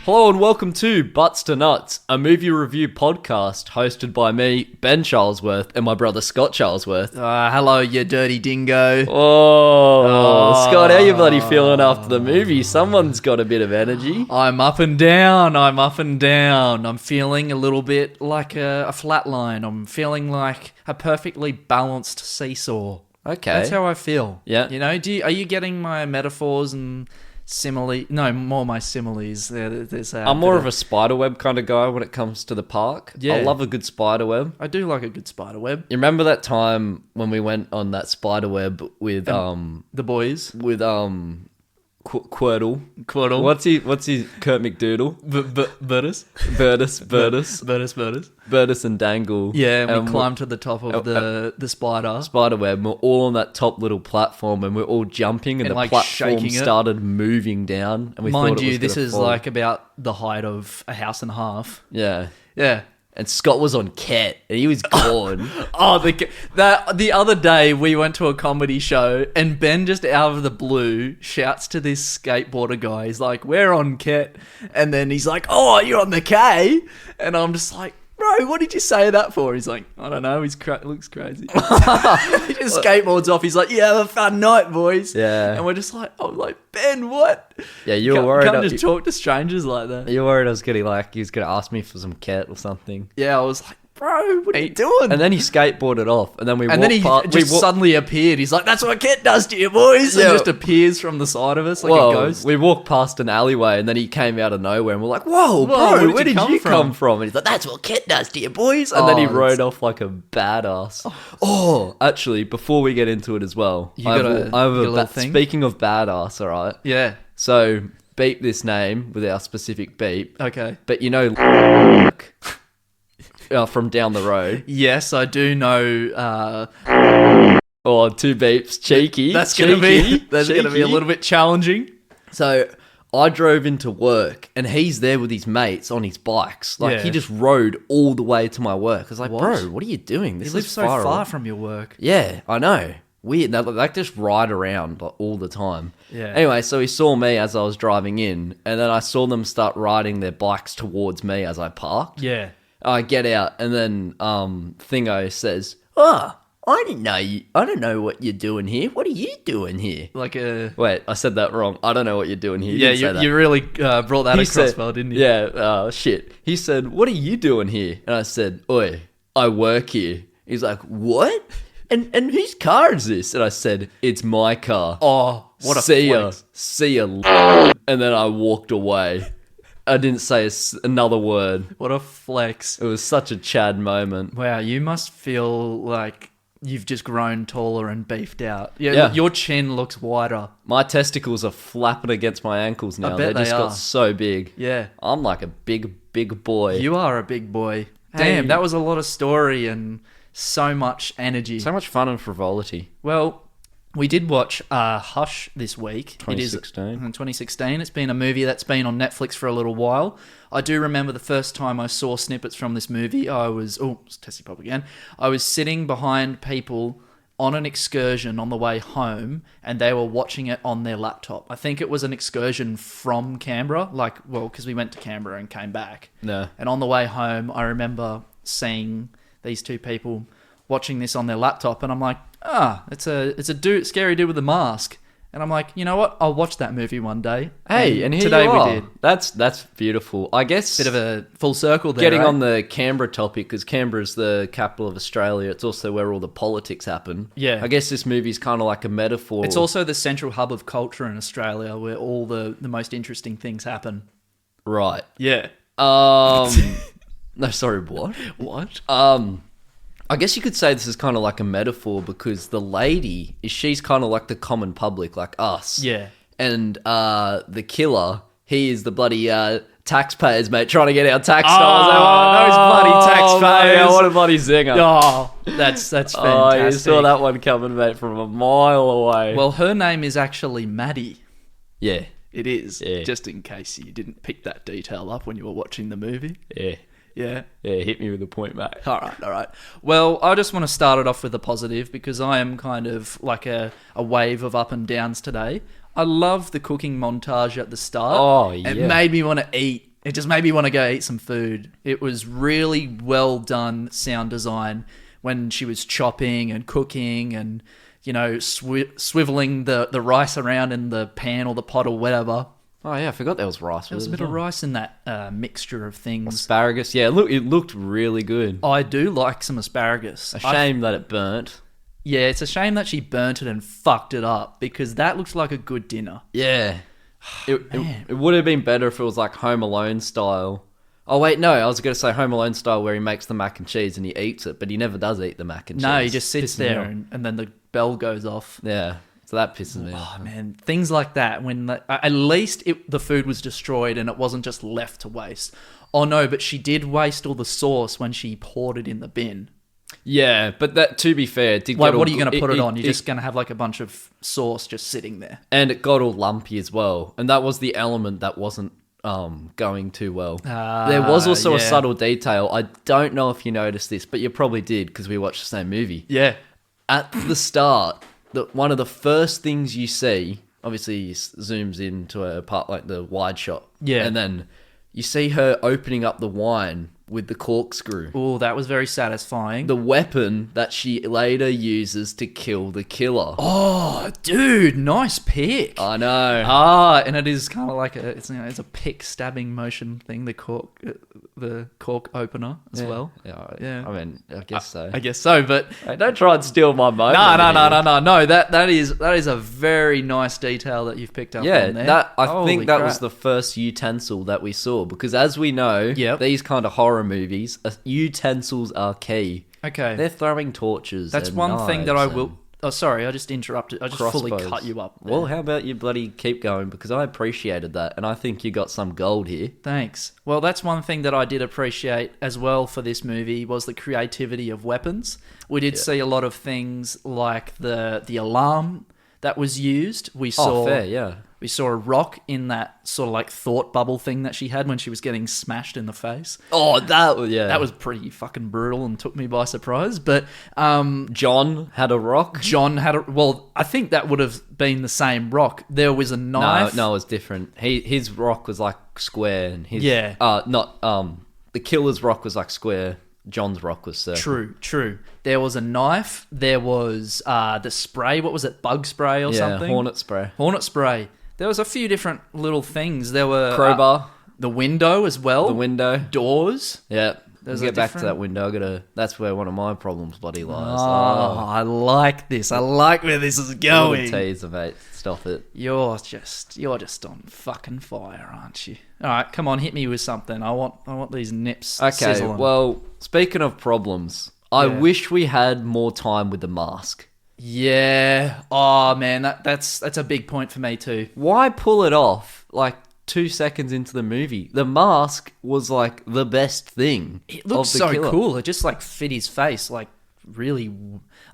Hello and welcome to Butts to Nuts, a movie review podcast hosted by me, Ben Charlesworth, and my brother Scott Charlesworth. Hello, you dirty dingo. Oh, Scott, how you bloody feeling after the movie? Someone's got a bit of energy. I'm up and down. I'm feeling a little bit like a flat line. I'm feeling like a perfectly balanced seesaw. Okay. That's how I feel. Yeah. You know, are you getting my metaphors and simile? No, more my similes. I'm more of a spiderweb kind of guy when it comes to the park. Yeah. I love a good spiderweb. I do like a good spider web. You remember that time when we went on that spiderweb with The boys. with Quirtle? Quirtle. What's his Kurt McDoodle? Burtis. Burtis and Dangle. Yeah, and we climbed to the top of the spider. Spiderweb. We're all on that top little platform, and we're all jumping, and the like platform shaking it. started moving down. And we Mind thought it you, was this gonna is fall. like about the height of a house and a half. Yeah. Yeah. And Scott was on Ket, and he was gone. The other day we went to a comedy show and Ben just out of the blue shouts to this skateboarder guy. He's like, "We're on Ket," and then he's like, "Oh, you're on the K," and I'm just like, "Bro, what did you say that for?" He's like, "I don't know. Looks crazy." He just skateboards off. He's like, "Yeah, have a fun night, boys." Yeah. And we're just like, "I'm like, Ben, what?" Yeah, you were worried. Can't just talk to strangers like that. You were worried I was getting he was going to ask me for some Ket or something. Yeah, I was like, "Bro, what are you doing?" And then he skateboarded off, and then we And then he just suddenly appeared. He's like, "That's what Ket does to you, boys." Yeah. And just appears from the side of us like a ghost. We walked past an alleyway, and then he came out of nowhere, and we're like, "Whoa, bro, where did you come from?" And he's like, "That's what Ket does to you, boys." And then he rode off like a badass. Oh, actually, before we get into it as well, I have a little thing? Speaking of badass, all right. Yeah. So beep this name with our specific beep. Okay. But you know, from down the road. Yes, I do know. Oh, two beeps, cheeky. That's gonna be a cheeky. little bit challenging. So I drove into work, and he's there with his mates on his bikes. Like, Yeah. he just rode all the way to my work. I was like, What? bro, what are you doing? This You live is so far far away." from your work. Yeah, I know. Weird. They like just ride around like, all the time. Yeah. Anyway, so he saw me as I was driving in, and then I saw them start riding their bikes towards me as I parked. Yeah. I get out, and then Thingo says, "Oh, I didn't know you. I don't know what you're doing here. What are you doing here?" Like a. Wait, I said that wrong. I don't know what you're doing here. Yeah, didn't say that. you really brought that across well, didn't you? Yeah, shit. He said, "What are you doing here?" And I said, "Oi, I work here." He's like, "What? And whose car is this?" And I said, "It's my car." Oh, what a See flex. ya. And then I walked away. I didn't say another word. What a flex. It was such a Chad moment. Wow, you must feel like you've just grown taller and beefed out. Yeah. Your chin looks wider. My testicles are flapping against my ankles now. bet They just they got are. so big. Yeah. I'm like a big boy. You are a big boy. Hey. Damn, that was a lot of story and so much energy. So much fun and frivolity. Well, we did watch Hush this week. 2016. It is in 2016. It's been a movie that's been on Netflix for a little while. I do remember the first time I saw snippets from this movie. It's Tessie Pop again. I was sitting behind people on an excursion on the way home, and they were watching it on their laptop. I think it was an excursion from Canberra, because we went to Canberra and came back. No. And on the way home, I remember seeing these two people watching this on their laptop, and I'm like, it's a scary dude with a mask. And I'm like, you know what? I'll watch that movie one day. Hey, and here today you are. we did. That's beautiful. I guess Bit of a full circle there. getting right? on the Canberra topic, because Canberra's the capital of Australia. It's also where all the politics happen. Yeah. I guess this movie's kind of like a metaphor. It's also the central hub of culture in Australia, where all the most interesting things happen. right. Yeah. No, sorry, what? What? I guess you could say this is kind of like a metaphor, because the lady she's kind of like the common public, like us. Yeah. And the killer, he is the bloody taxpayers, mate, trying to get our tax dollars. those bloody taxpayers. Mate, what a bloody zinger. Oh, that's fantastic. Oh, you saw that one coming, mate, from a mile away. Well, her name is actually Maddie. yeah, It is. Yeah. Just in case you didn't pick that detail up when you were watching the movie. yeah, Yeah. yeah. Hit me with a point, mate. All right. Well, I just want to start it off with a positive, because I am kind of like a wave of up and downs today. I love the cooking montage at the start. Oh, It yeah. made me want to eat. It just made me want to go eat some food. It was really well done sound design when she was chopping and cooking and, you know, swiveling the rice around in the pan or the pot or whatever. Oh, yeah, I forgot there was rice. There was a bit of rice in that mixture of things. Asparagus, yeah, look, it looked really good. I do like some asparagus. A shame that it burnt. Yeah, it's a shame that she burnt it and fucked it up because that looks like a good dinner. Yeah. It would have been better if it was like Home Alone style. Oh, wait, no, I was going to say Home Alone style where he makes the mac and cheese and he eats it, but he never does eat the mac and cheese. No, he just sits there and then the bell goes off. Yeah. So that pisses me off. Oh, man. Things like that, when at least the food was destroyed and it wasn't just left to waste. Oh, no, but she did waste all the sauce when she poured it in the bin. Yeah, but that, to be fair, it did like, what are you going to put it on? You're just going to have like a bunch of sauce just sitting there. And it got all lumpy as well. And that was the element that wasn't going too well. There was also a subtle detail. I don't know if you noticed this, but you probably did because we watched the same movie. Yeah. At the start... one of the first things you see, obviously zooms into a part like the wide shot. Yeah. And then you see her opening up the wine with the corkscrew. Oh, that was very satisfying. The weapon that she later uses to kill the killer. Oh, dude, nice pick. I know. And it is kind of like it's a pick stabbing motion thing, the cork opener as well. Yeah. I mean, I guess so. I guess so, but hey, don't try and steal my moment. No. That is a very nice detail that you've picked up on there. I think that was the first utensil that we saw because as we know, these kind of horror movies, utensils are key. Okay. They're throwing torches. That's one thing that I will... Oh, sorry, I just interrupted. I just fully cut you up there. Well, how about you bloody keep going because I appreciated that and I think you got some gold here. Thanks. Well, that's one thing that I did appreciate as well for this movie was the creativity of weapons. We did see a lot of things like the alarm that was used. We saw We saw a rock in that sort of like thought bubble thing that she had when she was getting smashed in the face. Oh, that was pretty fucking brutal and took me by surprise. But John had a rock. Well, I think that would have been the same rock. There was a knife. No, it was different. His rock was like square, and his the killer's rock was like square. John's rock was circle. True. There was a knife. There was the spray. What was it? Bug spray or something? Hornet spray. There was a few different little things. There were... Crowbar. The window as well. The window. Doors. Yeah. We'll get back to that window. That's where one of my problems bloody lies. Oh, I like this. I like where this is going. Teaser, mate. Stop it. You're just on fucking fire, aren't you? All right, come on, hit me with something. I want these nips sizzling. Well, speaking of problems, I wish we had more time with the mask. Yeah. Oh man, that's a big point for me too. Why pull it off like 2 seconds into the movie? The mask was like the best thing. It looked so cool. It just like fit his face like really.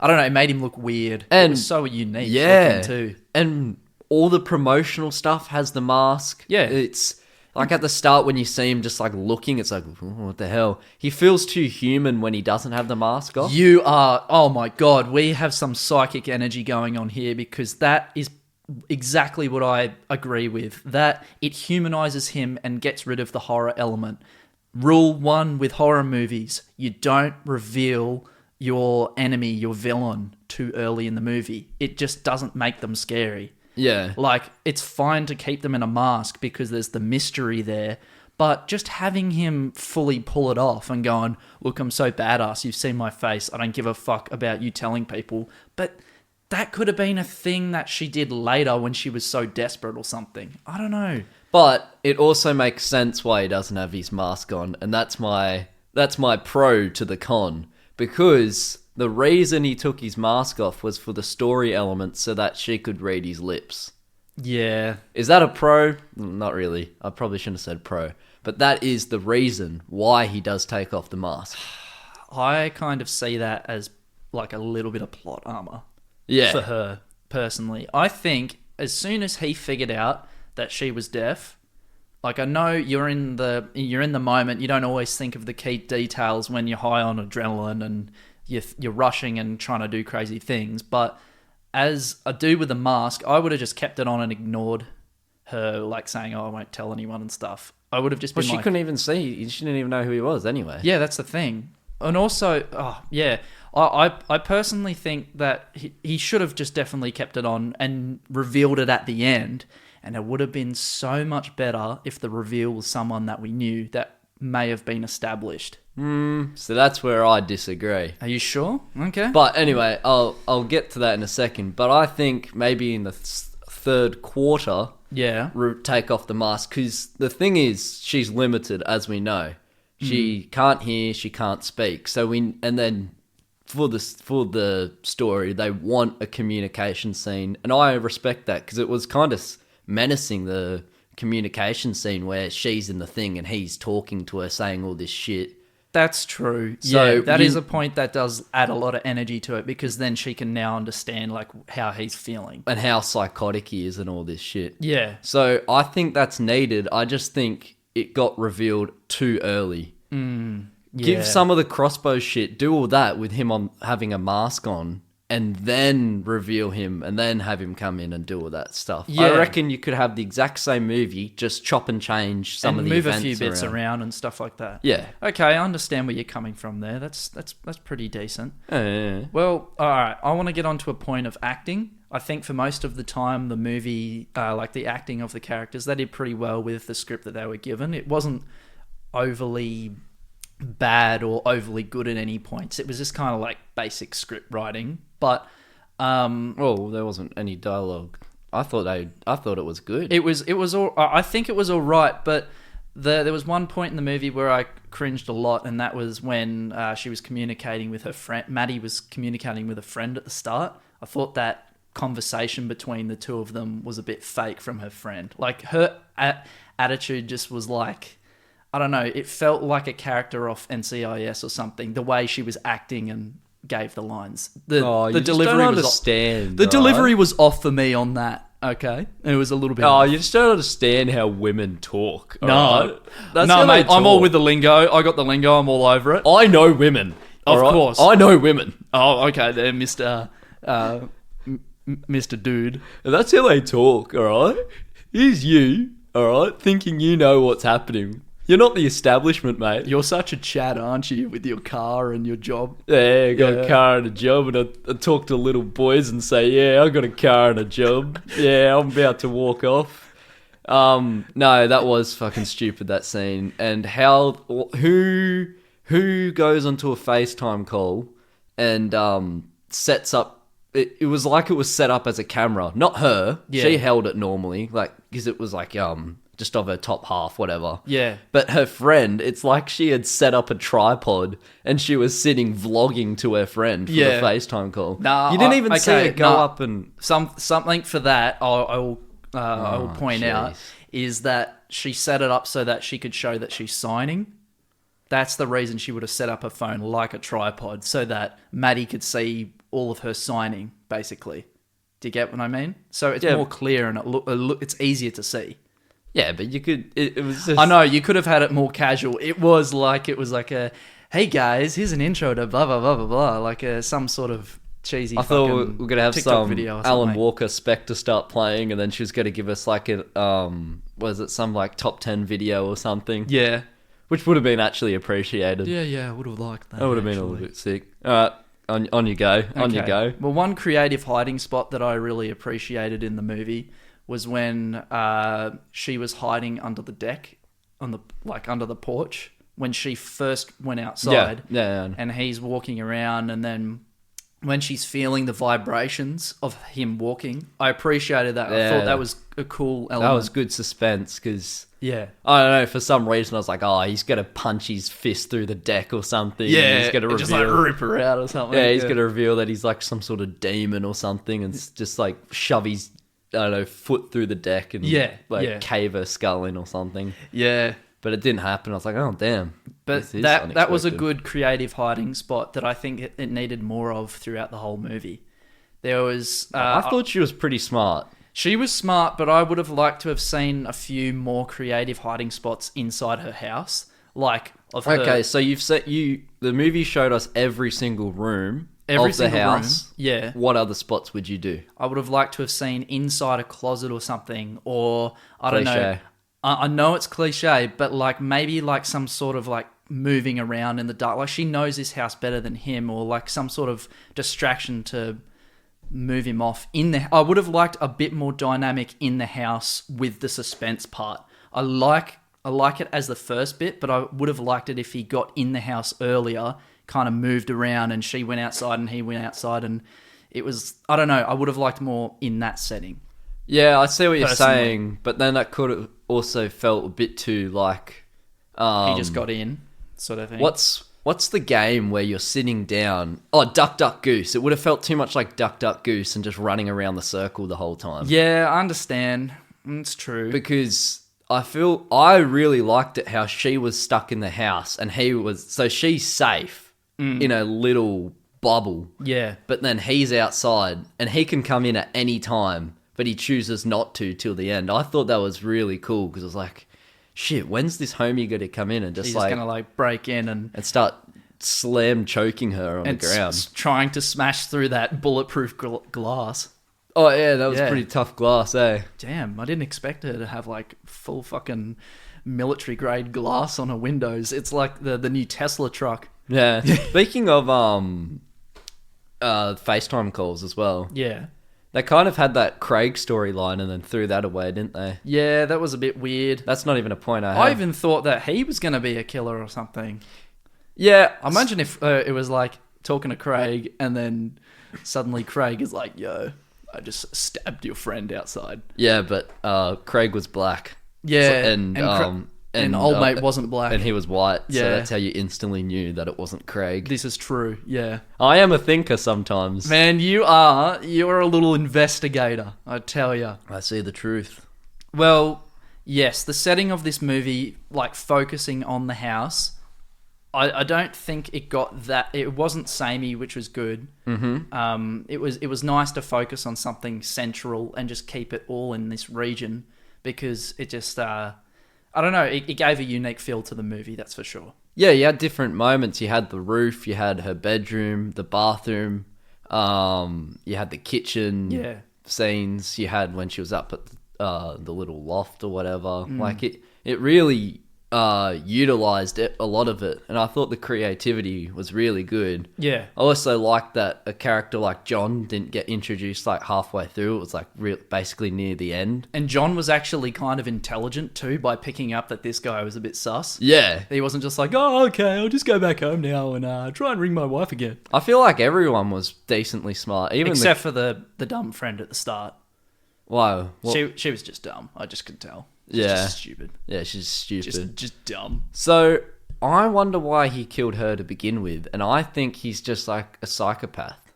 I don't know. It made him look weird. And it was so unique. Yeah. Looking too. And all the promotional stuff has the mask. Yeah. It's like at the start when you see him just like looking, it's like, what the hell? He feels too human when he doesn't have the mask off. Oh my God, we have some psychic energy going on here because that is exactly what I agree with. That it humanizes him and gets rid of the horror element. Rule 1 with horror movies, you don't reveal your enemy, your villain, too early in the movie. It just doesn't make them scary. Yeah. Like, it's fine to keep them in a mask because there's the mystery there, but just having him fully pull it off and going, look, I'm so badass, you've seen my face, I don't give a fuck about you telling people. But that could have been a thing that she did later when she was so desperate or something. I don't know. But it also makes sense why he doesn't have his mask on, and that's my pro to the con, because the reason he took his mask off was for the story element so that she could read his lips. Yeah. Is that a pro? Not really. I probably shouldn't have said pro. But that is the reason why he does take off the mask. I kind of see that as like a little bit of plot armor. Yeah. For her, personally. I think as soon as he figured out that she was deaf, like I know you're in the moment, you don't always think of the key details when you're high on adrenaline and you're rushing and trying to do crazy things, but as a dude with a mask, I would have just kept it on and ignored her, like saying, oh, I won't tell anyone and stuff. I would have just Well, been she like... couldn't even see. She didn't even know who he was anyway. Yeah, that's the thing. And also, I personally think that he should have just definitely kept it on and revealed it at the end. And it would have been so much better if the reveal was someone that we knew that may have been established. So that's where I disagree. Are you sure? Okay. But anyway, I'll get to that in a second. But I think maybe in the third quarter, take off the mask, because the thing is, she's limited, as we know. She can't hear, she can't speak. So for the story, they want a communication scene, and I respect that because it was kind of menacing, the communication scene where she's in the thing and he's talking to her, saying all this shit. That's true. So that is a point that does add a lot of energy to it, because then she can now understand like how he's feeling and how psychotic he is and all this shit. Yeah. So I think that's needed. I just think it got revealed too early. Give some of the crossbow shit, do all that with him on having a mask on, and then reveal him, and then have him come in and do all that stuff. Yeah. I reckon you could have the exact same movie, just chop and change some of the events and move a few bits around and stuff like that. Yeah. Okay, I understand where you're coming from there. That's pretty decent. Yeah. Well, all right. I want to get on to a point of acting. I think for most of the time, the movie, like the acting of the characters, they did pretty well with the script that they were given. It wasn't overly bad or overly good at any points. It was just kind of like basic script writing. But well, there wasn't any dialogue. I thought it was good. It was all. I think it was all right, but there was one point in the movie where I cringed a lot, and that was when she was communicating with her friend. Maddie was communicating with a friend at the start. I thought that conversation between the two of them was a bit fake from her friend. Like her attitude just was like, I don't know, it felt like a character off NCIS or something, the way she was acting and gave the lines. The delivery was understand. The delivery was off for me on that. Okay, it was a little bit. Oh, you just don't understand how women talk. No, right? No, mate. I'm all with the lingo. I got the lingo. I'm all over it. I know women. Of course, I know women. Oh, okay, there, Mister Dude. And that's how they talk. All right. Here's you. All right, thinking you know what's happening. You're not the establishment, mate. You're such a chat, aren't you, with your car and your job? Yeah, I got a car and a job, and I talk to little boys and say, yeah, I got a car and a job. Yeah, I'm about to walk off. No, that was fucking stupid, that scene. And who goes onto a FaceTime call and sets up, it was like it was set up as a camera. Not her. Yeah. She held it normally, like, because it was like, just of her top half, whatever. Yeah. But her friend, it's like she had set up a tripod and she was sitting vlogging to her friend for the FaceTime call. Nah, you didn't even see her go up and... Something for that, I will point out, is that she set it up so that she could show that she's signing. That's the reason she would have set up her phone like a tripod, so that Maddie could see all of her signing, basically. Do you get what I mean? So it's more clear and it's easier to see. Yeah, but you could... It was just... I know, you could have had it more casual. It was like a, hey guys, here's an intro to blah, blah, blah, blah, blah. Like some sort of cheesy I thought we were going to have TikTok some video Alan Walker spec to start playing, and then she was going to give us like some like top 10 video or something. Yeah. Which would have been actually appreciated. Yeah, I would have liked that. That would have been a little bit sick. All right, on you go. Okay. On you go. Well, one creative hiding spot that I really appreciated in the movie was when she was hiding under the deck, under the porch, when she first went outside. Yeah. And he's walking around, and then when she's feeling the vibrations of him walking, I appreciated that. I thought that was a cool element. That was good suspense, because... Yeah. I don't know, for some reason I was like, he's going to punch his fist through the deck or something. Yeah, he's going to just like rip her out or something. Yeah, he's going to reveal that he's like some sort of demon or something, and just like shove his... I don't know, foot through the deck and cave her skull in or something. Yeah. But it didn't happen. I was like, oh, damn. But that was a good creative hiding spot that I think it needed more of throughout the whole movie. There was... I thought she was pretty smart. She was smart, but I would have liked to have seen a few more creative hiding spots inside her house. Okay, so the movie showed us every single room... of the house. Room, yeah. What other spots would you do? I would have liked to have seen inside a closet or something, or I don't know. I know it's cliche, but like maybe like some sort of like moving around in the dark. Like she knows this house better than him, or like some sort of distraction to move him off I would have liked a bit more dynamic in the house with the suspense part. I like it as the first bit, but I would have liked it if he got in the house earlier, kind of moved around, and she went outside and he went outside, and it was, I don't know, I would have liked more in that setting. Yeah, I see what you're saying, but then that could have also felt a bit too like he just got in, sort of thing. What's the game where you're sitting down? Oh, Duck Duck Goose. It would have felt too much like Duck Duck Goose and just running around the circle the whole time. Yeah, I understand. It's true. Because I really liked it how she was stuck in the house and so she's safe in a little bubble. Yeah. But then he's outside and he can come in at any time, but he chooses not to till the end. I thought that was really cool because it was like, shit, when's this homie going to come in and He's just going to like break in and start slam choking her on the ground. Trying to smash through that bulletproof glass. Oh, yeah, that was pretty tough glass, eh? Damn, I didn't expect her to have like full fucking military grade glass on her windows. It's like the new Tesla truck. Yeah. Speaking of FaceTime calls as well. Yeah. They kind of had that Craig storyline and then threw that away, didn't they? Yeah, that was a bit weird. That's not even a point I have. I even thought that he was going to be a killer or something. Yeah. Imagine if it was like talking to Craig and then suddenly Craig is like, yo, I just stabbed your friend outside. Yeah, but Craig was black. Yeah. So, and old mate wasn't black. And he was white. Yeah. So that's how you instantly knew that it wasn't Craig. This is true, yeah. I am a thinker sometimes. Man, you're a little investigator, I tell you. I see the truth. Well, yes, the setting of this movie, like focusing on the house, I don't think it got that. It wasn't samey, which was good. Mm-hmm. It was nice to focus on something central and just keep it all in this region because it just I don't know. It gave a unique feel to the movie, that's for sure. Yeah, you had different moments. You had the roof, you had her bedroom, the bathroom, you had the kitchen scenes, you had when she was up at the little loft or whatever. Like it really utilized a lot of it, and I thought the creativity was really good. Yeah. I also liked that a character like John didn't get introduced like halfway through. It was like basically near the end. And John was actually kind of intelligent too by picking up that this guy was a bit sus. Yeah. He wasn't just like, oh, okay, I'll just go back home now and try and ring my wife again. I feel like everyone was decently smart, even except for the dumb friend at the start. Wow. She was just dumb. I just could tell. She's just stupid. Yeah, she's stupid. Just dumb. So I wonder why he killed her to begin with, and I think he's just like a psychopath.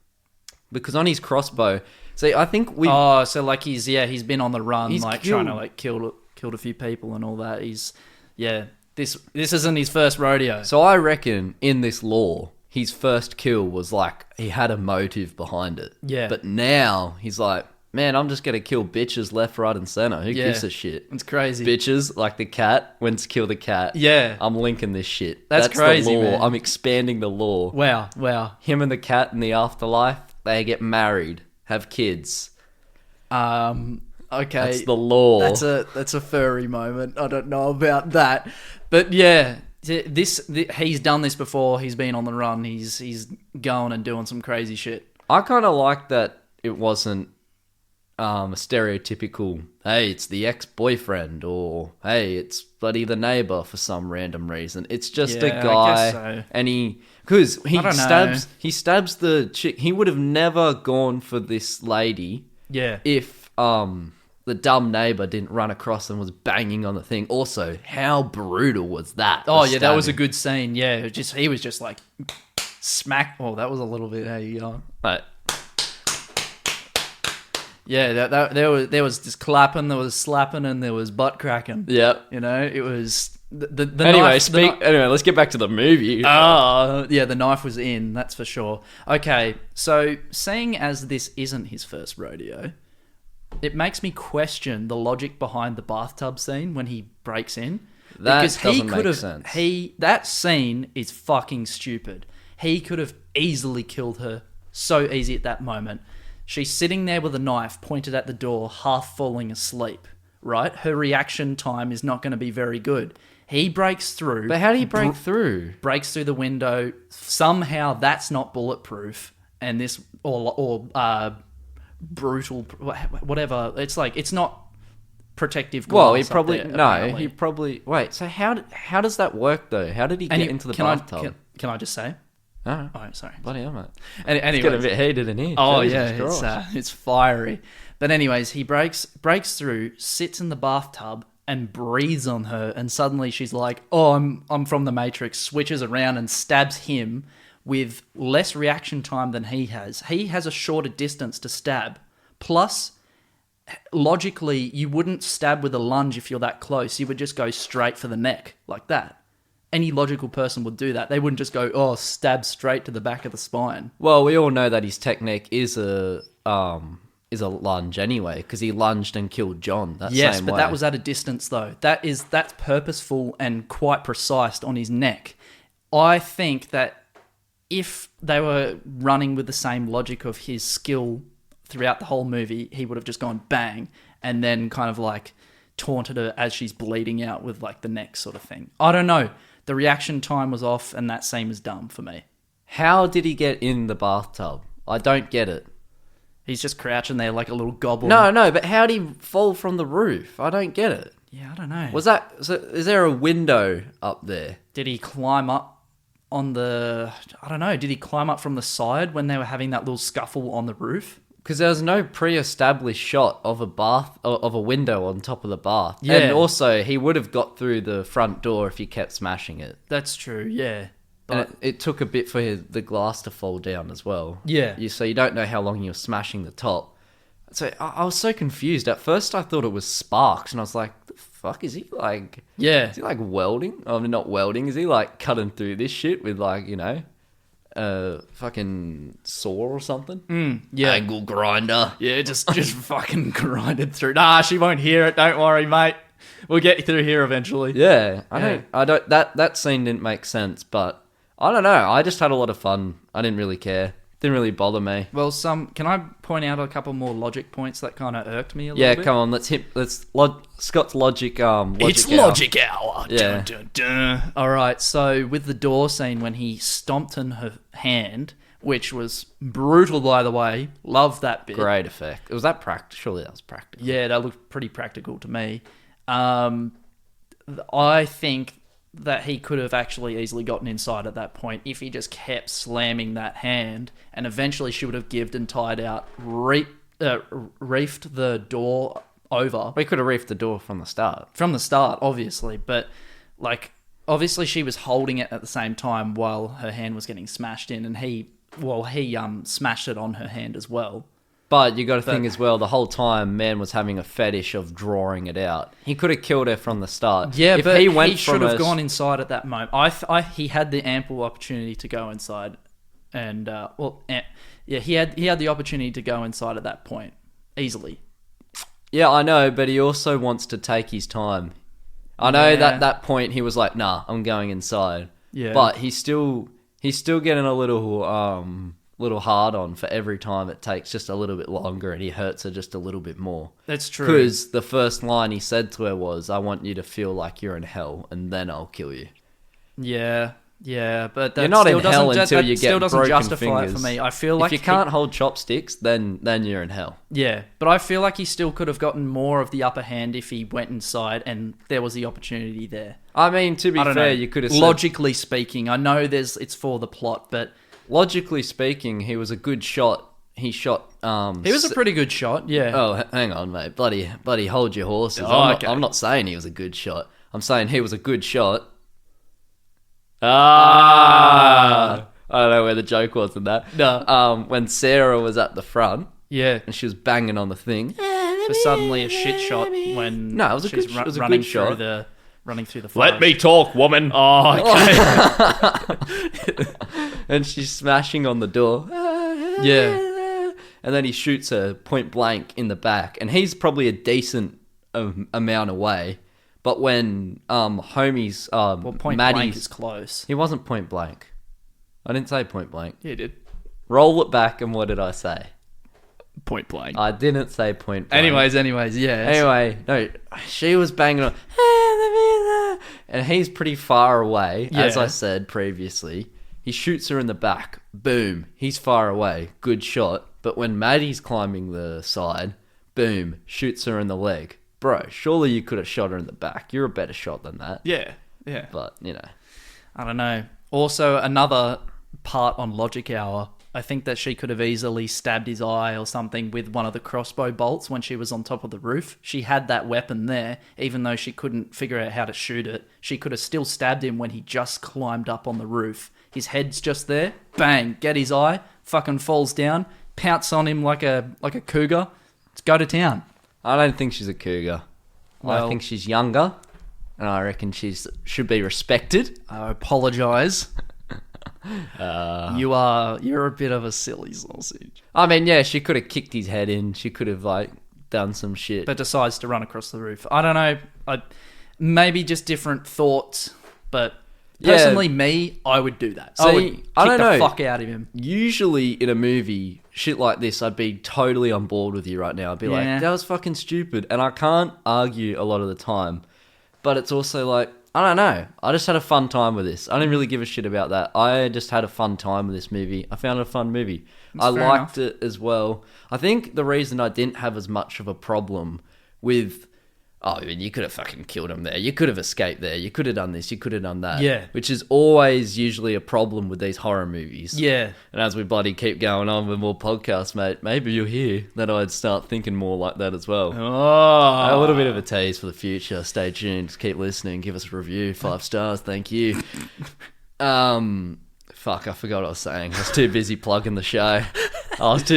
Because on his crossbow, see, I think we. Oh, so like he's been on the run, He's like killed- trying to like killed a few people and all that. This isn't his first rodeo. So I reckon in this lore, his first kill was like he had a motive behind it. Yeah. But now he's like, man, I'm just gonna kill bitches left, right, and center. Who gives a shit? It's crazy. Bitches like the cat. When's kill the cat? Yeah. I'm linking this shit. That's crazy, the lore. man. I'm expanding the lore. Wow. Him and the cat in the afterlife, they get married, have kids. Okay. That's the lore. That's a furry moment. I don't know about that, but yeah, he's done this before. He's been on the run. He's going and doing some crazy shit. I kind of like that it wasn't a stereotypical, hey, it's the ex-boyfriend, or hey, it's bloody the neighbor for some random reason. It's just a guy, I guess so. and he stabs the chick. He would have never gone for this lady, if the dumb neighbor didn't run across and was banging on the thing. Also, how brutal was that? Oh yeah, that was a good scene. Yeah, he was just like smack. Oh, that was a little bit. Hey, Right. Yeah, there was this clapping, there was slapping, and there was butt cracking. Yeah, you know, it was the anyway. knife, Anyway, let's get back to the movie. Oh, yeah, the knife was in. That's for sure. Okay, so seeing as this isn't his first rodeo, it makes me question the logic behind the bathtub scene when he breaks in. That because doesn't make sense. That scene is fucking stupid. He could have easily killed her so easy at that moment. She's sitting there with a knife pointed at the door, half falling asleep. right, her reaction time is not going to be very good. He breaks through. But how do you break through? Breaks through the window. Somehow that's not bulletproof. And this, or brutal, whatever. It's like, it's not protective glass. Well, he probably, there, no, apparently. he probably, wait, so how does that work though? How did he get into the bathtub? Can I just say? Oh, sorry. bloody hell, mate. Anyways, It's getting a bit heated in here. Oh, Jesus yeah, it's fiery. But anyways, he breaks through, sits in the bathtub, and breathes on her, and suddenly she's like, "Oh, I'm from the Matrix." Switches around and stabs him with less reaction time than he has. He has a shorter distance to stab. Plus, logically, you wouldn't stab with a lunge if you're that close. You would just go straight for the neck like that. Any logical person would do that. They wouldn't just go, stab straight to the back of the spine. Well, we all know that his technique is a lunge anyway, because he lunged and killed John that yes, same but way. that was at a distance though. That's purposeful and quite precise on his neck. I think that if they were running with the same logic of his skill throughout the whole movie, he would have just gone bang and then kind of like taunted her as she's bleeding out with like the neck sort of thing. I don't know. The reaction time was off, and that scene was dumb for me. How did he get in the bathtub? I don't get it. He's just crouching there like a little goblin. No, but how did he fall from the roof? I don't get it. Yeah, I don't know. Is there a window up there? Did he climb up on the... I don't know. Did he climb up from the side when they were having that little scuffle on the roof? Because there was no pre-established shot of a window on top of the bath. Yeah. And also, he would have got through the front door if he kept smashing it. That's true, yeah. But it took a bit for the glass to fall down as well. Yeah. So you don't know how long you're smashing the top. So I was so confused. At first, I thought it was sparks, and I was like, the fuck, is he like... Yeah. Is he like welding? I mean, not welding. Is he like cutting through this shit with like, a fucking saw or something? Yeah. Angle grinder. Yeah, just fucking grinded through. Nah, she won't hear it. Don't worry, mate. We'll get you through here eventually. Yeah. That scene didn't make sense, but I don't know. I just had a lot of fun. I didn't really care. Didn't really bother me. Well, can I point out a couple more logic points that kind of irked me a little bit? Yeah, come on. Scott's logic. It's logic hour. Yeah. Dun, dun, dun. All right. So with the door scene when he stomped in her hand, which was brutal, by the way. Love that bit. Great effect. Was that practical? Surely that was practical. Yeah, that looked pretty practical to me. I think that he could have actually easily gotten inside at that point if he just kept slamming that hand, and eventually she would have gived and tied out, reefed the door over. We could have reefed the door from the start. From the start, obviously, but like obviously she was holding it at the same time while her hand was getting smashed in, and he smashed it on her hand as well. But you got to think as well, the whole time, man was having a fetish of drawing it out. He could have killed her from the start. Yeah, but he should have gone inside at that moment. He had the ample opportunity to go inside, and he had the opportunity to go inside at that point easily. Yeah, I know, but he also wants to take his time. I know that point he was like, "Nah, I'm going inside." Yeah, but he's still getting a little hard on for every time it takes just a little bit longer, and he hurts her just a little bit more. That's true. Because the first line he said to her was, "I want you to feel like you're in hell, and then I'll kill you." Yeah, but that you're not still in hell until you still get doesn't broken justify fingers. it for me. I feel like if you can't hold chopsticks, then you're in hell. Yeah, but I feel like he still could have gotten more of the upper hand if he went inside and there was the opportunity there. I mean, to be fair, you could have said, logically speaking, I know it's for the plot, but logically speaking, he was a good shot. He shot. He was a pretty good shot. Yeah. Oh, hang on, mate. Bloody, hold your horses. Okay. I'm not saying he was a good shot. I'm saying he was a good shot. I don't know where the joke was in that. No. When Sarah was at the front, yeah, and she was banging on the thing. For suddenly a shit shot when no, it was a she's good, it was a running good shot. running through the forest. Let me talk, woman. Oh, okay. And she's smashing on the door. Yeah. And then he shoots her point blank in the back, and he's probably a decent amount away. But when homies, point Maddie's, blank is close. He wasn't point blank. I didn't say point blank. Yeah, he did. Roll it back, and what did I say? point blank. I didn't say point blank. Anyways, yeah. Anyway, no, she was banging on, and he's pretty far away, as I said previously. He shoots her in the back. Boom. He's far away. Good shot. But when Maddie's climbing the side, boom, shoots her in the leg. Bro, surely you could have shot her in the back. You're a better shot than that. Yeah. But, you know. I don't know. Also, another part on Logic Hour, I think that she could have easily stabbed his eye or something with one of the crossbow bolts when she was on top of the roof. She had that weapon there, even though she couldn't figure out how to shoot it. She could have still stabbed him when he just climbed up on the roof. His head's just there. Bang. Get his eye. Fucking falls down. Pounce on him like a cougar. Let's go to town. I don't think she's a cougar. Well, I think she's younger, and I reckon should be respected. I apologise. You're a bit of a silly sausage. I mean, yeah, she could have kicked his head in. She could have, done some shit. But decides to run across the roof. I don't know. Maybe just different thoughts, but... Personally, I would do that. I would kick the fuck out of him. Usually in a movie, shit like this, I'd be totally on board with you right now. I'd be like, that was fucking stupid. And I can't argue a lot of the time. But it's also like, I don't know. I just had a fun time with this. I didn't really give a shit about that. I just had a fun time with this movie. I found it a fun movie. I liked it as well. I think the reason I didn't have as much of a problem with... Oh, I mean, you could have fucking killed him there. You could have escaped there. You could have done this. You could have done that. Yeah. Which is always usually a problem with these horror movies. Yeah. And as we bloody keep going on with more podcasts, mate, maybe you'll hear that I'd start thinking more like that as well. Oh. A little bit of a tease for the future. Stay tuned. Keep listening. Give us a review. 5 stars. Thank you. Fuck, I forgot what I was saying. I was too busy plugging the show. But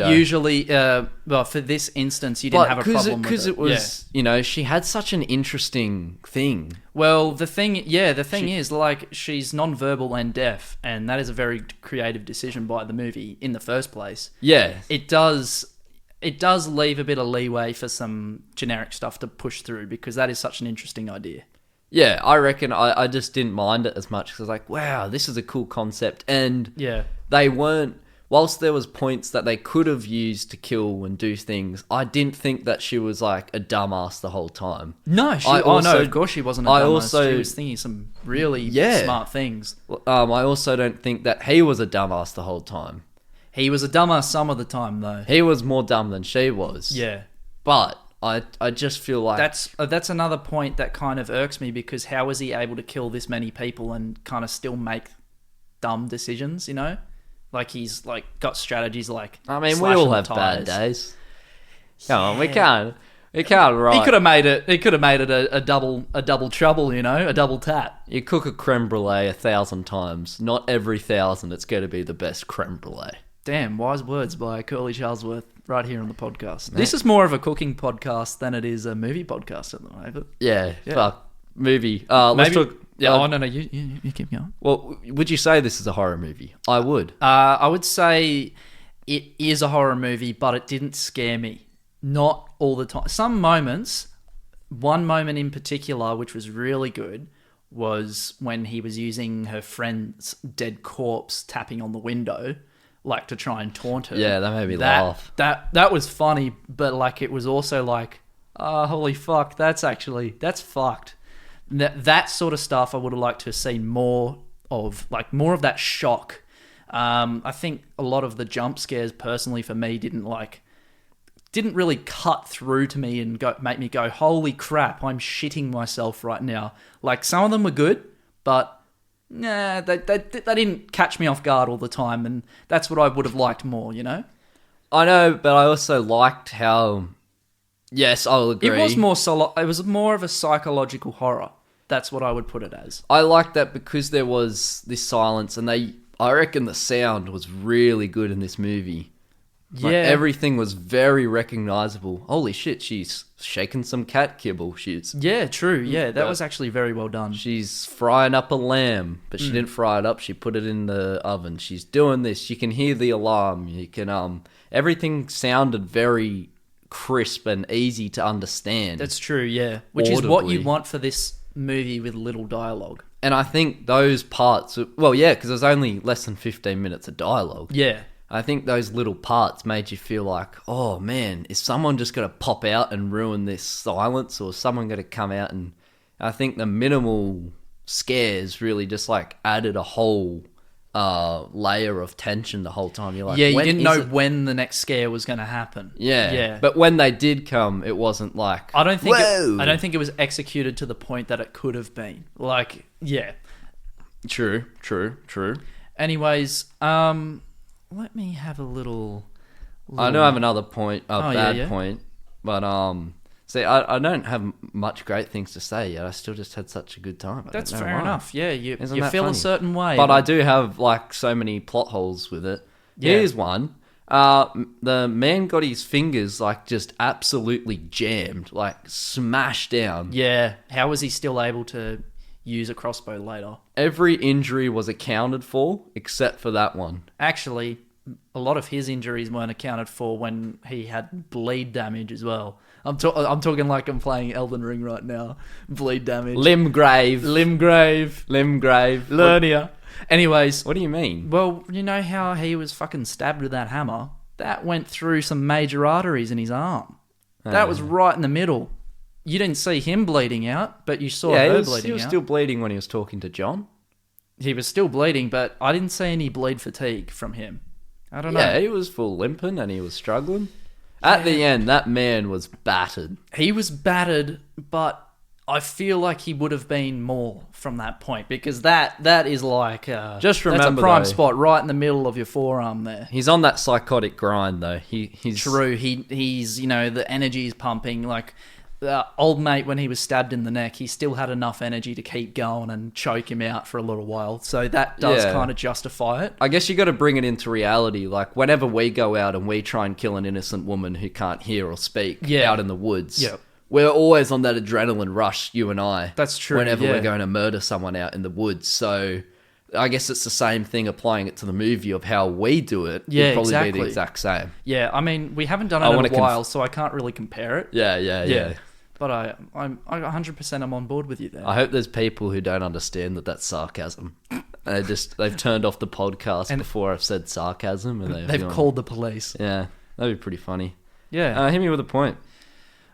usually, for this instance, you didn't have a problem with it. Because it was, she had such an interesting thing. Well, the thing is, she's non-verbal and deaf, and that is a very creative decision by the movie in the first place. Yeah. It does leave a bit of leeway for some generic stuff to push through, because that is such an interesting idea. Yeah, I reckon I just didn't mind it as much, because I was like, wow, this is a cool concept. And they weren't... Whilst there was points that they could have used to kill and do things, I didn't think that she was like a dumbass the whole time. No, of course she wasn't a dumbass. She was thinking some really smart things. I also don't think that he was a dumbass the whole time. He was a dumbass some of the time, though. He was more dumb than she was. Yeah. But I just feel like... That's another point that kind of irks me, because how was he able to kill this many people and kind of still make dumb decisions, you know? Like, he's got strategies like... I mean, we all have bad days. Come on, we can't write. He could have made it a double trouble, a double tap. You cook a creme brulee 1,000 times. Not every 1,000 it's going to be the best creme brulee. Damn, wise words by Curly Charlesworth right here on the podcast. Mate. This is more of a cooking podcast than it is a movie podcast at the moment. Yeah. Fuck. Movie. Let's talk... Yeah, no, you keep going. Well, would you say this is a horror movie? I would. I would say it is a horror movie, but it didn't scare me. Not all the time. Some moments, one moment in particular, which was really good, was when he was using her friend's dead corpse tapping on the window, to try and taunt her. Yeah, that made me laugh. That was funny, but it was also holy fuck, that's fucked. That sort of stuff I would have liked to have seen more of that shock. I think a lot of the jump scares, personally for me, didn't really cut through to me and make me go, holy crap, I'm shitting myself right now. Some of them were good, but nah, they didn't catch me off guard all the time, and that's what I would have liked more, I know, but I also liked how... Yes, I'll agree. It was more of a psychological horror. That's what I would put it as. I liked that because there was this silence, and I reckon the sound was really good in this movie. Everything was very recognizable. Holy shit, she's shaking some cat kibble. Yeah, true. Yeah, that was actually very well done. She's frying up a lamb, but she didn't fry it up. She put it in the oven. She's doing this. You can hear the alarm. You can everything sounded very crisp and easy to understand. That's true, yeah. Which is what you want for this movie with little dialogue. And I think those parts... Well, yeah, because there's only less than 15 minutes of dialogue. Yeah. I think those little parts made you feel like, oh man, is someone just going to pop out and ruin this silence, or is someone going to come out? And I think the minimal scares really just like added a whole layer of tension the whole time. You're like, you didn't know when the next scare was going to happen. Yeah. But when they did come, it wasn't like, I don't think it was executed to the point that it could have been. Like, yeah. True. Anyways, let me have a little... I do have another point, point, but see, I don't have much great things to say yet. I still just had such a good time. That's fair enough. Yeah, you feel funny? A certain way. But I do have like so many plot holes with it. Yeah. Here's one. The man got his fingers like just absolutely jammed, like smashed down. Yeah. How was he still able to use a crossbow later? Every injury was accounted for except for that one. Actually, a lot of his injuries weren't accounted for when he had bleed damage as well. I'm talking like I'm playing Elden Ring right now. Bleed damage. Limb grave. Lernia. Anyways. What do you mean? Well, you know how he was fucking stabbed with that hammer? That went through some major arteries in his arm. That was right in the middle. You didn't see him bleeding out, but you saw her bleeding out. He was still bleeding when he was talking to John. He was still bleeding, but I didn't see any bleed fatigue from him. I don't know. Yeah, he was full limping and he was struggling. At the end, that man was battered. He was battered, but I feel like he would have been more from that point, because that is like just remember, that's a prime spot right in the middle of your forearm there. He's on that psychotic grind though. He's true. He's the energy is pumping. Like old mate, when he was stabbed in the neck, he still had enough energy to keep going and choke him out for a little while. So that does kind of justify it. I guess you got to bring it into reality. Like whenever we go out and we try and kill an innocent woman who can't hear or speak out in the woods, we're always on that adrenaline rush, you and I. That's true. Whenever we're going to murder someone out in the woods. So I guess it's the same thing applying it to the movie of how we do it. Yeah, It'd probably exactly. be the exact same. Yeah, I mean, we haven't done it in a while, so I can't really compare it. Yeah. But I 100% am on board with you there. I hope there's people who don't understand that that's sarcasm. And they've turned off the podcast before I've said sarcasm, and they've called the police. Yeah, that'd be pretty funny. Yeah, hit me with a point.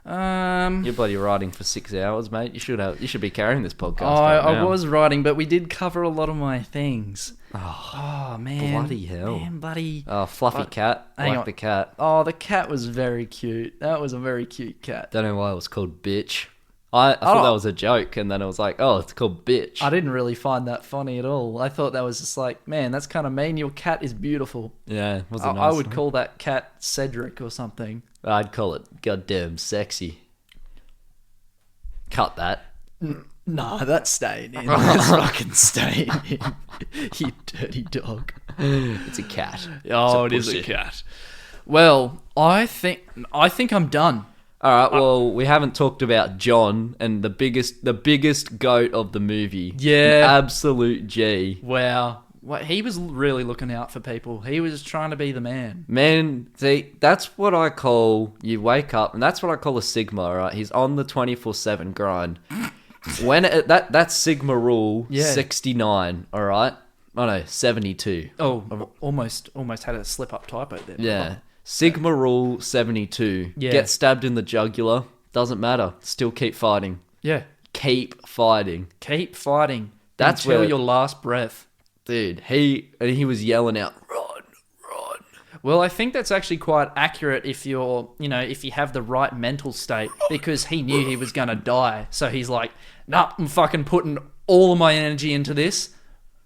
You're bloody writing for 6 hours, mate. You should be carrying this podcast. I was writing, but we did cover a lot of my things. Oh man, bloody hell, man, buddy. Oh, fluffy cat. I like the cat. Oh, the cat was very cute. That was a very cute cat. Don't know why it was called bitch. I thought that was a joke, and then it was like, oh, it's called bitch. I didn't really find that funny at all. I thought that was just like, man, that's kind of mean. Your cat is beautiful. Yeah, wasn't I would call that cat Cedric or something. I'd call it goddamn sexy. Cut that. Nah, that's staying in. That's fucking staying in. You dirty dog. It's a cat. Oh, it is a cat. Well, I think I'm done. All right. Well, we haven't talked about John and the biggest goat of the movie. Yeah, absolute G. Wow. Well, he was really looking out for people. He was trying to be the man. Man, see, that's what I call, you wake up, and that's what I call a Sigma, right? He's on the 24/7 grind. When that's Sigma rule 69, all right? Oh no, 72. Oh, almost had a slip up typo there. Yeah. Sigma rule 72. Yeah. Get stabbed in the jugular, doesn't matter. Still keep fighting. Yeah. Keep fighting. Keep fighting. That's until your last breath. Dude, he was yelling out, run. Well, I think that's actually quite accurate if if you have the right mental state, because he knew he was going to die. So he's like, nah, I'm fucking putting all of my energy into this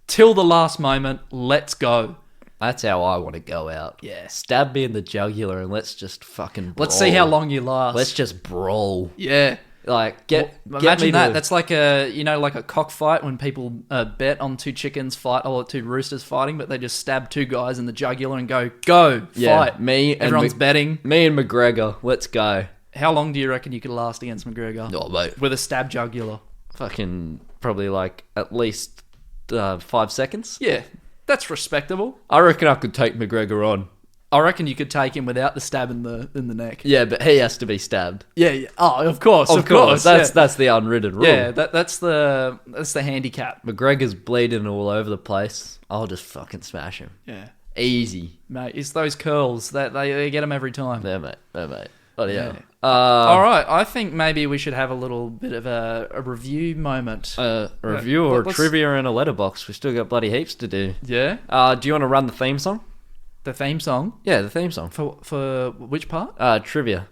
till the last moment. Let's go. That's how I want to go out. Yeah. Stab me in the jugular and let's just fucking brawl. Let's see how long you last. Let's just brawl. Yeah. Like, imagine that. That's like a cockfight when people bet on two chickens fight or two roosters fighting, but they just stab two guys in the jugular and go fight. Everyone's betting. Me and McGregor, let's go. How long do you reckon you could last against McGregor? Oh, mate. With a stab jugular? Fucking probably like at least 5 seconds. Yeah, that's respectable. I reckon I could take McGregor on. I reckon you could take him without the stab in the neck. Yeah, but he has to be stabbed. Yeah. Oh, of course. That's the unwritten rule. Yeah, that's the handicap. McGregor's bleeding all over the place. I'll just fucking smash him. Yeah. Easy. Mate, it's those curls that they get them every time. There, mate. Oh, yeah. All right, I think maybe we should have a little bit of a review moment. A review or trivia and a letterbox. We still got bloody heaps to do. Yeah. Do you want to run the theme song? The theme song? Yeah, the theme song. For which part? Trivia.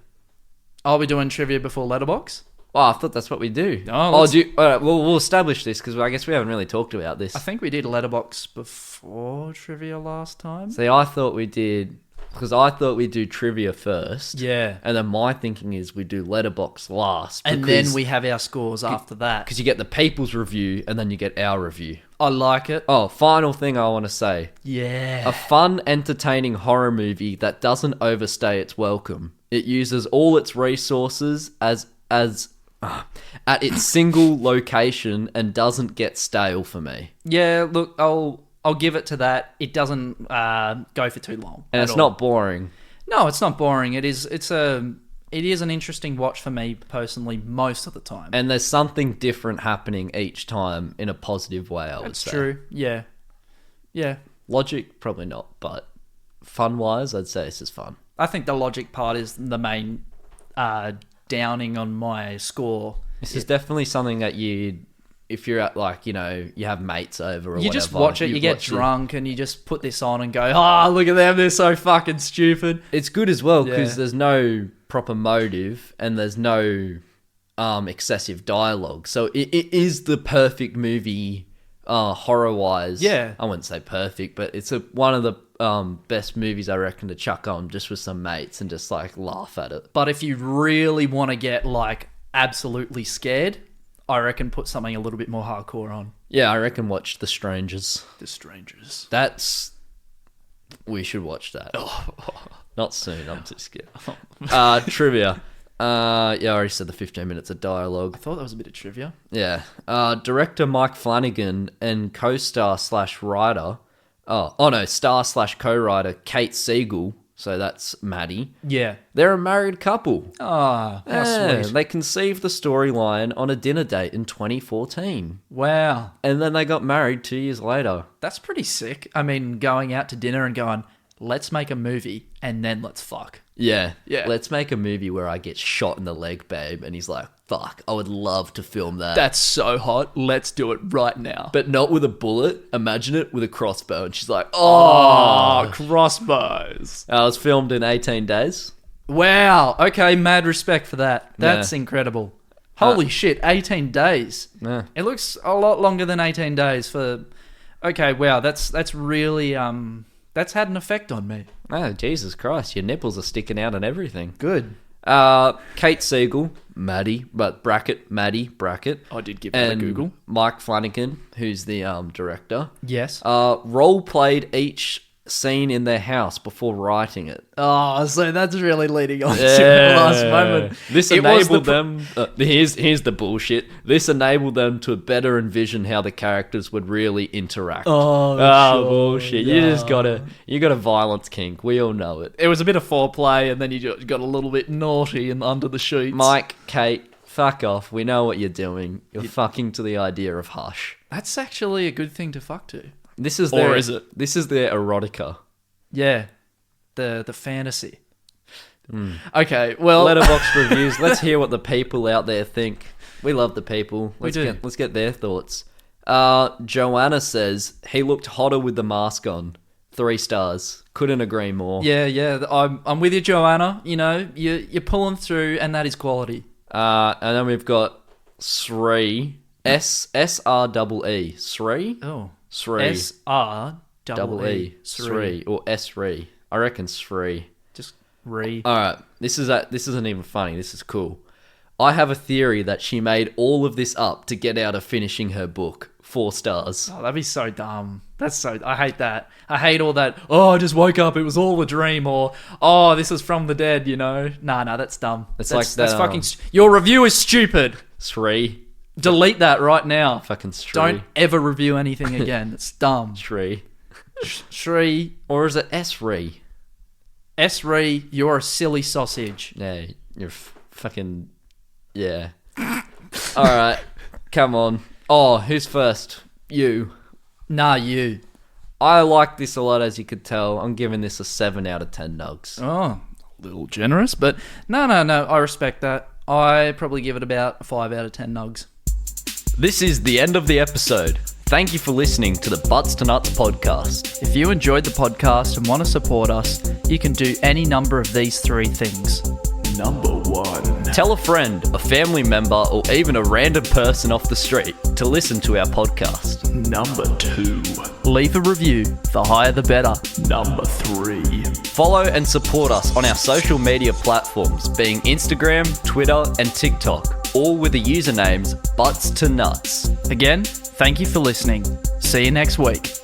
Are we doing trivia before letterbox? Oh, I thought that's what we do. We'll establish this because I guess we haven't really talked about this. I think we did letterbox before trivia last time. See, I thought we did... Because I thought we'd do trivia first. Yeah. And then my thinking is we do letterbox last. And then we have our scores after that. Because you get the people's review and then you get our review. I like it. Oh, final thing I want to say. Yeah. A fun, entertaining horror movie that doesn't overstay its welcome. It uses all its resources at its single location and doesn't get stale for me. Yeah, look, I'll give it to that. It doesn't go for too long. And it's not boring. No, it's not boring. It is an interesting watch for me personally most of the time. And there's something different happening each time in a positive way, I would say. That's true. Yeah. Yeah. Logic, probably not, but fun-wise, I'd say this is fun. I think the logic part is the main downing on my score. This is definitely something that if you're at you have mates over or whatever. You just watch it, you get drunk and you just put this on and go, oh, look at them, they're so fucking stupid. It's good as well because there's no proper motive and there's no excessive dialogue. So it is the perfect movie horror-wise. Yeah. I wouldn't say perfect, but it's one of the best movies I reckon to chuck on just with some mates and just laugh at it. But if you really want to get absolutely scared, I reckon put something a little bit more hardcore on. Yeah, I reckon watch The Strangers. The Strangers. We should watch that. Not soon, I'm too scared. Trivia. I already said the 15 minutes of dialogue. I thought that was a bit of trivia. Yeah. Director Mike Flanagan and co-star / writer... star / co-writer Kate Siegel... So that's Maddie. Yeah. They're a married couple. Ah, how sweet. They conceived the storyline on a dinner date in 2014. Wow. And then they got married 2 years later. That's pretty sick. I mean, going out to dinner and going, let's make a movie and then let's fuck. Yeah. Yeah. Let's make a movie where I get shot in the leg, babe. And he's like, fuck, I would love to film that. That's so hot. Let's do it right now. But not with a bullet. Imagine it with a crossbow. And she's like, oh, crossbows. It was filmed in 18 days. Wow. Okay, mad respect for that. That's incredible. Holy shit, 18 days. Yeah. It looks a lot longer than 18 days for... Okay, wow, that's really... That's had an effect on me. Oh, Jesus Christ. Your nipples are sticking out and everything. Good. Kate Siegel, Maddie, but bracket, Maddie, bracket. I did give that a Google. Mike Flanagan, who's the director. Yes. Role played each scene in their house before writing it. Oh, so that's really leading on to the last moment. This enabled them... here's the bullshit. This enabled them to better envision how the characters would really interact. Oh, sure. Bullshit. Yeah. You got a violence kink. We all know it. It was a bit of foreplay and then you got a little bit naughty and under the sheets. Mike, Kate, fuck off. We know what you're doing. You're fucking to the idea of Hush. That's actually a good thing to fuck to. This is is it? This is their erotica. Yeah. The fantasy. Okay, well... Letterboxd reviews. Let's hear what the people out there think. We love the people. We do. Let's get their thoughts. Joanna says, he looked hotter with the mask on. 3 stars. Couldn't agree more. Yeah. I'm with you, Joanna. You know, you're pulling through and that is quality. And then we've got Sree. S-R-E-E. Sree? Oh. Sree. S-R-E-E. Sree. Or S-Ree. I reckon Sree. Just Ree. Alright, this isn't even funny. This is cool. I have a theory that she made all of this up to get out of finishing her book. 4 stars. Oh, that'd be so dumb. I hate that. I hate all that, oh, I just woke up, it was all a dream, or, oh, this is from the dead, you know? Nah, that's dumb. That's fucking... Your review is stupid. Sree. Delete that right now. Fucking Sree. Don't ever review anything again. It's dumb. Sree. Sree. Or is it S-Ree? S-Ree, you're a silly sausage. Yeah, you're fucking... Yeah. Alright, come on. Oh, who's first? You. Nah, you. I like this a lot, as you could tell. I'm giving this a 7 out of 10 nugs. Oh, a little generous, but no. I respect that. I probably give it about a 5 out of 10 nugs. This is the end of the episode. Thank you for listening to the Butts to Nuts podcast. If you enjoyed the podcast and want to support us, you can do any number of these 3 things. Number 1. Tell a friend, a family member, or even a random person off the street to listen to our podcast. Number 2. Leave a review. The higher the better. Number 3. Follow and support us on our social media platforms, being Instagram, Twitter, and TikTok, all with the usernames Butts to Nuts. Again, thank you for listening. See you next week.